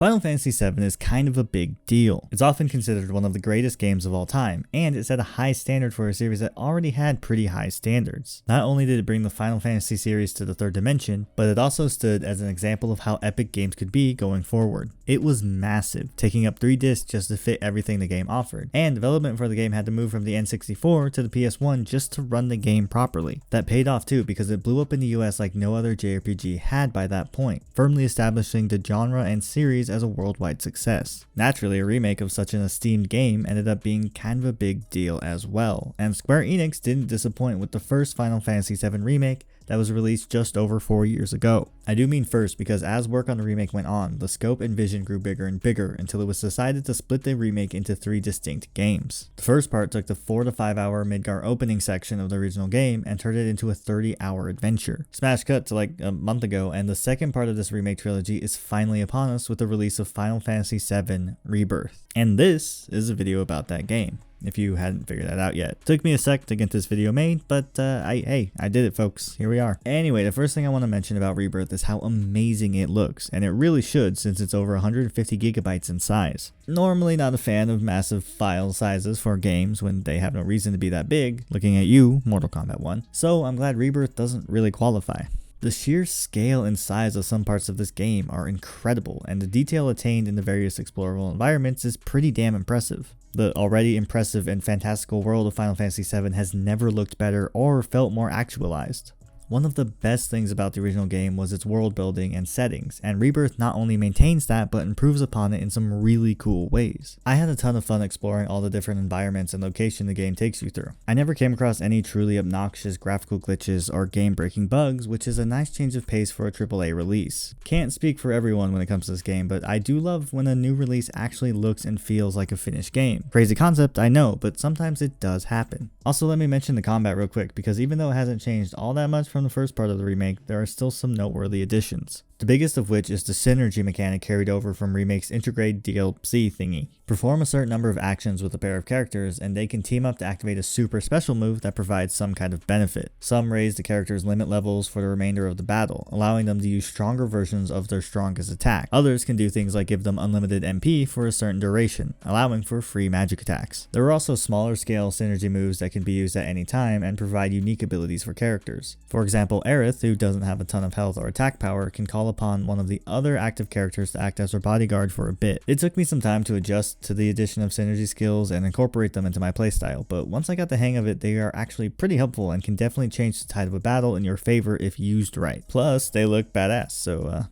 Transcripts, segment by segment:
Final Fantasy VII is kind of a big deal. It's often considered one of the greatest games of all time, and it set a high standard for a series that already had pretty high standards. Not only did it bring the Final Fantasy series to the third dimension, but it also stood as an example of how epic games could be going forward. It was massive, taking up 3 discs just to fit everything the game offered, and development for the game had to move from the N64 to the PS1 just to run the game properly. That paid off too, because it blew up in the US like no other JRPG had by that point, firmly establishing the genre and series as a worldwide success. Naturally, a remake of such an esteemed game ended up being kind of a big deal as well, and Square Enix didn't disappoint with the first Final Fantasy VII Remake that was released just over 4 years ago. I do mean first because as work on the remake went on, the scope and vision grew bigger and bigger until it was decided to split the remake into 3 distinct games. The first part took the 4 to 5 hour Midgar opening section of the original game and turned it into a 30-hour adventure. Smash cut to like a month ago, and the second part of this remake trilogy is finally upon us with the release of Final Fantasy VII Rebirth. And this is a video about that game, if you hadn't figured that out yet. Took me a sec to get this video made, but I did it, folks. Here we are. Anyway, the first thing I want to mention about Rebirth is how amazing it looks, and it really should since it's over 150 gigabytes in size. Normally not a fan of massive file sizes for games when they have no reason to be that big, looking at you, Mortal Kombat 1, so I'm glad Rebirth doesn't really qualify. The sheer scale and size of some parts of this game are incredible, and the detail attained in the various explorable environments is pretty damn impressive. The already impressive and fantastical world of Final Fantasy VII has never looked better or felt more actualized. One of the best things about the original game was its world building and settings, and Rebirth not only maintains that but improves upon it in some really cool ways. I had a ton of fun exploring all the different environments and locations the game takes you through. I never came across any truly obnoxious graphical glitches or game-breaking bugs, which is a nice change of pace for a AAA release. Can't speak for everyone when it comes to this game, but I do love when a new release actually looks and feels like a finished game. Crazy concept, I know, but sometimes it does happen. Also, let me mention the combat real quick, because even though it hasn't changed all that much from the first part of the remake, there are still some noteworthy additions. The biggest of which is the synergy mechanic carried over from Remake's Integrate DLC thingy. Perform a certain number of actions with a pair of characters, and they can team up to activate a super special move that provides some kind of benefit. Some raise the character's limit levels for the remainder of the battle, allowing them to use stronger versions of their strongest attack. Others can do things like give them unlimited MP for a certain duration, allowing for free magic attacks. There are also smaller scale synergy moves that can be used at any time and provide unique abilities for characters. For example, Aerith, who doesn't have a ton of health or attack power, can call upon one of the other active characters to act as her bodyguard for a bit. It took me some time to adjust to the addition of synergy skills and incorporate them into my playstyle, but once I got the hang of it, they are actually pretty helpful and can definitely change the tide of a battle in your favor if used right. Plus, they look badass, so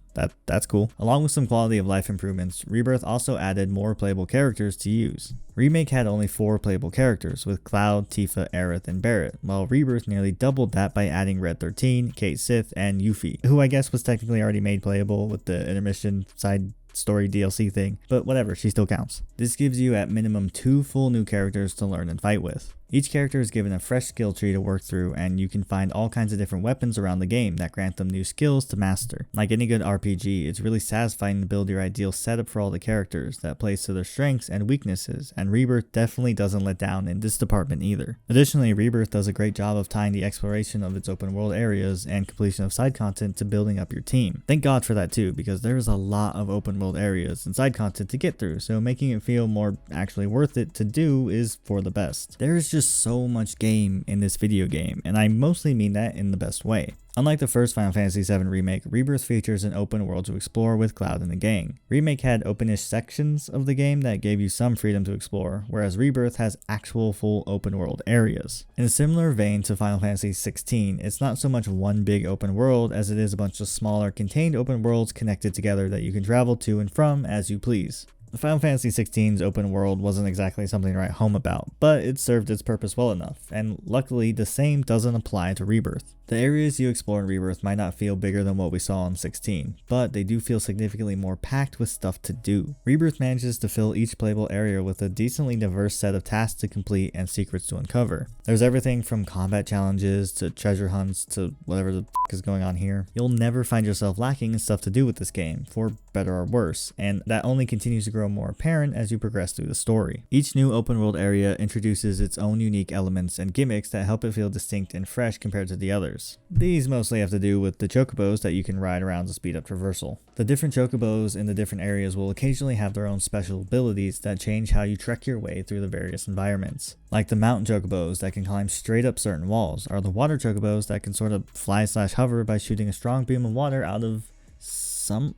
that's cool. Along with some quality of life improvements, Rebirth also added more playable characters to use. Remake had only 4 playable characters, with Cloud, Tifa, Aerith, and Barret, while Rebirth nearly doubled that by adding Red 13, Kate Sith, and Yuffie, who I guess was technically already made playable with the intermission side story DLC thing, but whatever, she still counts. This gives you at minimum 2 full new characters to learn and fight with. Each character is given a fresh skill tree to work through, and you can find all kinds of different weapons around the game that grant them new skills to master. Like any good RPG, it's really satisfying to build your ideal setup for all the characters that plays to their strengths and weaknesses, and Rebirth definitely doesn't let down in this department either. Additionally, Rebirth does a great job of tying the exploration of its open world areas and completion of side content to building up your team. Thank God for that too, because there is a lot of open world areas and side content to get through, so making it feel more actually worth it to do is for the best. There is just so much game in this video game, and I mostly mean that in the best way. Unlike the first Final Fantasy VII Remake, Rebirth features an open world to explore with Cloud and the gang. Remake had openish sections of the game that gave you some freedom to explore, whereas Rebirth has actual full open world areas. In a similar vein to Final Fantasy XVI, it's not so much one big open world as it is a bunch of smaller contained open worlds connected together that you can travel to and from as you please. The Final Fantasy XVI's open world wasn't exactly something to write home about, but it served its purpose well enough, and luckily the same doesn't apply to Rebirth. The areas you explore in Rebirth might not feel bigger than what we saw in 16, but they do feel significantly more packed with stuff to do. Rebirth manages to fill each playable area with a decently diverse set of tasks to complete and secrets to uncover. There's everything from combat challenges to treasure hunts to whatever the is going on here. You'll never find yourself lacking in stuff to do with this game, for better or worse, and that only continues to grow grow more apparent as you progress through the story. Each new open world area introduces its own unique elements and gimmicks that help it feel distinct and fresh compared to the others. These mostly have to do with the chocobos that you can ride around to speed up traversal. The different chocobos in the different areas will occasionally have their own special abilities that change how you trek your way through the various environments. Like the mountain chocobos that can climb straight up certain walls, or the water chocobos that can sort of fly/hover by shooting a strong beam of water out of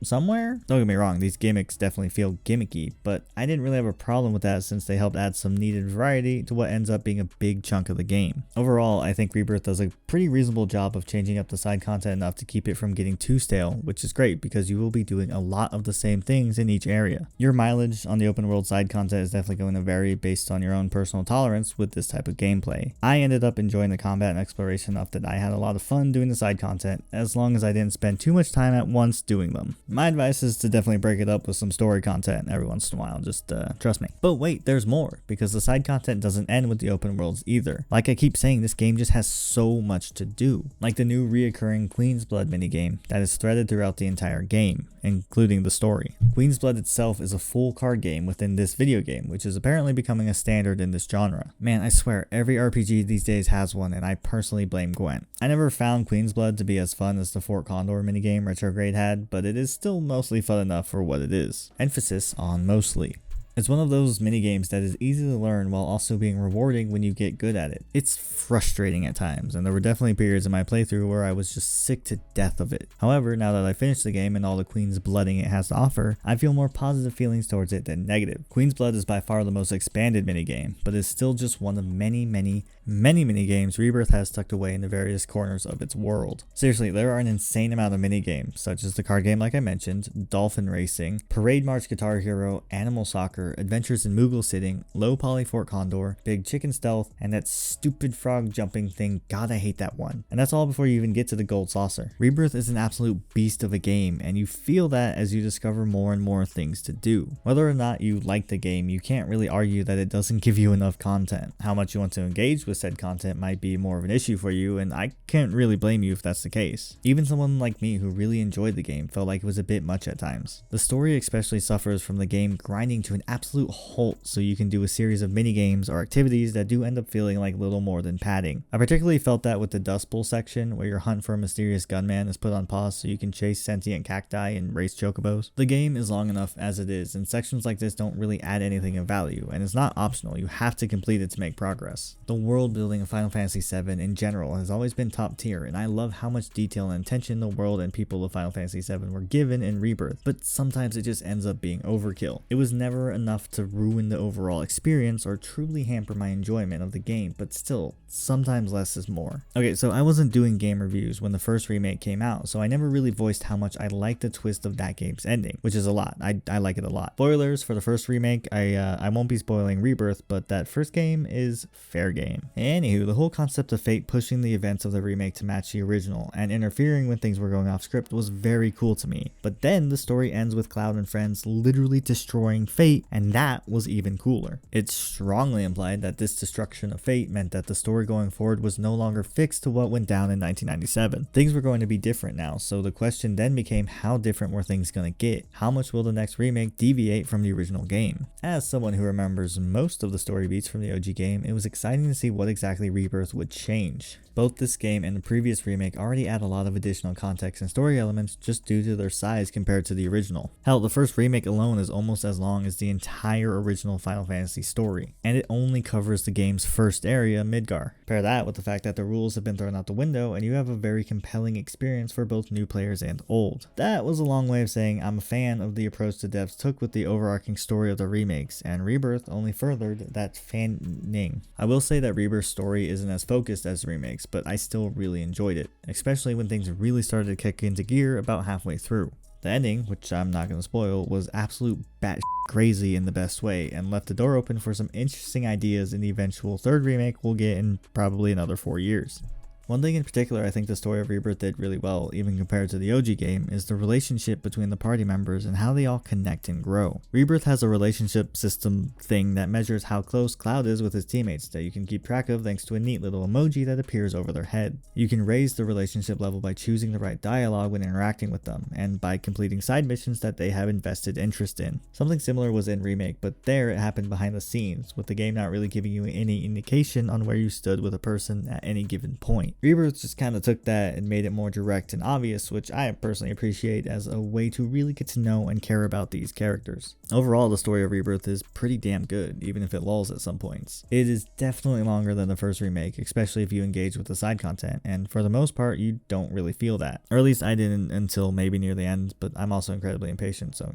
somewhere? Don't get me wrong, these gimmicks definitely feel gimmicky, but I didn't really have a problem with that since they helped add some needed variety to what ends up being a big chunk of the game. Overall, I think Rebirth does a pretty reasonable job of changing up the side content enough to keep it from getting too stale, which is great because you will be doing a lot of the same things in each area. Your mileage on the open world side content is definitely going to vary based on your own personal tolerance with this type of gameplay. I ended up enjoying the combat and exploration enough that I had a lot of fun doing the side content, as long as I didn't spend too much time at once doing them. My advice is to definitely break it up with some story content every once in a while, just trust me. But wait, there's more, because the side content doesn't end with the open worlds either. Like I keep saying, this game just has so much to do. Like the new reoccurring Queen's Blood minigame that is threaded throughout the entire game, including the story. Queen's Blood itself is a full card game within this video game, which is apparently becoming a standard in this genre. Man, I swear, every RPG these days has one, and I personally blame Gwent. I never found Queen's Blood to be as fun as the Fort Condor minigame Retrograde had, but it is still mostly fun enough for what it is. Emphasis on mostly. It's one of those minigames that is easy to learn while also being rewarding when you get good at it. It's frustrating at times, and there were definitely periods in my playthrough where I was just sick to death of it. However, now that I finished the game and all the Queen's Blooding it has to offer, I feel more positive feelings towards it than negative. Queen's Blood is by far the most expanded minigame, but is still just one of many minigames Rebirth has tucked away in the various corners of its world. Seriously, there are an insane amount of minigames, such as the card game like I mentioned, Dolphin Racing, Parade March Guitar Hero, Animal Soccer, Adventures in Moogle Sitting, Low Poly Fort Condor, Big Chicken Stealth, and that stupid frog jumping thing. God, I hate that one. And that's all before you even get to the Gold Saucer. Rebirth is an absolute beast of a game, and you feel that as you discover more and more things to do. Whether or not you like the game, you can't really argue that it doesn't give you enough content. How much you want to engage with said content might be more of an issue for you, and I can't really blame you if that's the case. Even someone like me who really enjoyed the game felt like it was a bit much at times. The story especially suffers from the game grinding to an absolute halt so you can do a series of mini games or activities that do end up feeling like little more than padding. I particularly felt that with the Dust Bowl section, where your hunt for a mysterious gunman is put on pause so you can chase sentient cacti and race chocobos. The game is long enough as it is, and sections like this don't really add anything of value, and it's not optional. You have to complete it to make progress. The world building of Final Fantasy VII in general has always been top tier, and I love how much detail and attention the world and people of Final Fantasy VII were given in Rebirth, but sometimes it just ends up being overkill. It was never enough to ruin the overall experience or truly hamper my enjoyment of the game, but still, sometimes less is more. Okay, so I wasn't doing game reviews when the first remake came out, so I never really voiced how much I liked the twist of that game's ending, which is a lot. I like it a lot. Spoilers for the first remake, I won't be spoiling Rebirth, but that first game is fair game. Anywho, the whole concept of fate pushing the events of the remake to match the original and interfering when things were going off script was very cool to me. But then the story ends with Cloud and friends literally destroying fate, and that was even cooler. It strongly implied that this destruction of fate meant that the story going forward was no longer fixed to what went down in 1997. Things were going to be different now, so the question then became, how different were things going to get? How much will the next remake deviate from the original game? As someone who remembers most of the story beats from the OG game, it was exciting to see what exactly Rebirth would change. Both this game and the previous remake already add a lot of additional context and story elements just due to their size compared to the original. Hell, the first remake alone is almost as long as the entire original Final Fantasy story, and it only covers the game's first area, Midgar. Pair that with the fact that the rules have been thrown out the window and you have a very compelling experience for both new players and old. That was a long way of saying I'm a fan of the approach the devs took with the overarching story of the remakes, and Rebirth only furthered that fanning. I will say that Rebirth's story isn't as focused as the remakes, but I still really enjoyed it, especially when things really started to kick into gear about halfway through. The ending, which I'm not going to spoil, was absolute batshit crazy in the best way and left the door open for some interesting ideas in the eventual third remake we'll get in probably another 4 years. One thing in particular I think the story of Rebirth did really well, even compared to the OG game, is the relationship between the party members and how they all connect and grow. Rebirth has a relationship system thing that measures how close Cloud is with his teammates that you can keep track of thanks to a neat little emoji that appears over their head. You can raise the relationship level by choosing the right dialogue when interacting with them, and by completing side missions that they have invested interest in. Something similar was in Remake, but there it happened behind the scenes, with the game not really giving you any indication on where you stood with a person at any given point. Rebirth just kind of took that and made it more direct and obvious, which I personally appreciate as a way to really get to know and care about these characters. Overall, the story of Rebirth is pretty damn good, even if it lulls at some points. It is definitely longer than the first remake, especially if you engage with the side content, and for the most part, you don't really feel that. Or at least I didn't until maybe near the end, but I'm also incredibly impatient, so,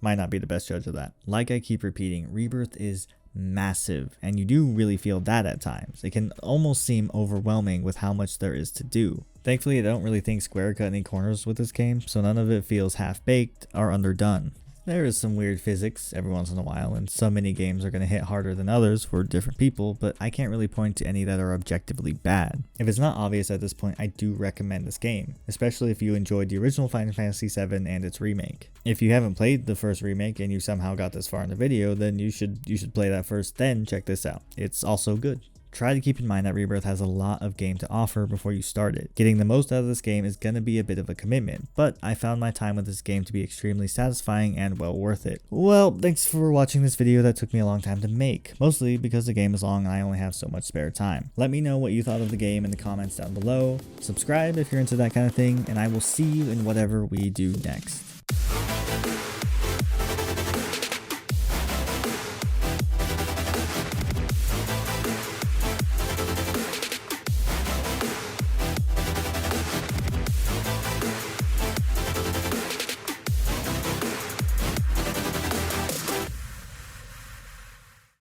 might not be the best judge of that. Like I keep repeating, Rebirth is massive, and you do really feel that at times. It can almost seem overwhelming with how much there is to do. Thankfully, I don't really think Square cut any corners with this game, so none of it feels half-baked or underdone. There is some weird physics every once in a while, and so many games are going to hit harder than others for different people, but I can't really point to any that are objectively bad. If it's not obvious at this point, I do recommend this game, especially if you enjoyed the original Final Fantasy VII and its remake. If you haven't played the first remake and you somehow got this far in the video, then you should play that first, then check this out. It's also good. Try to keep in mind that Rebirth has a lot of game to offer before you start it. Getting the most out of this game is going to be a bit of a commitment, but I found my time with this game to be extremely satisfying and well worth it. Well, thanks for watching this video that took me a long time to make, mostly because the game is long and I only have so much spare time. Let me know what you thought of the game in the comments down below, subscribe if you're into that kind of thing, and I will see you in whatever we do next.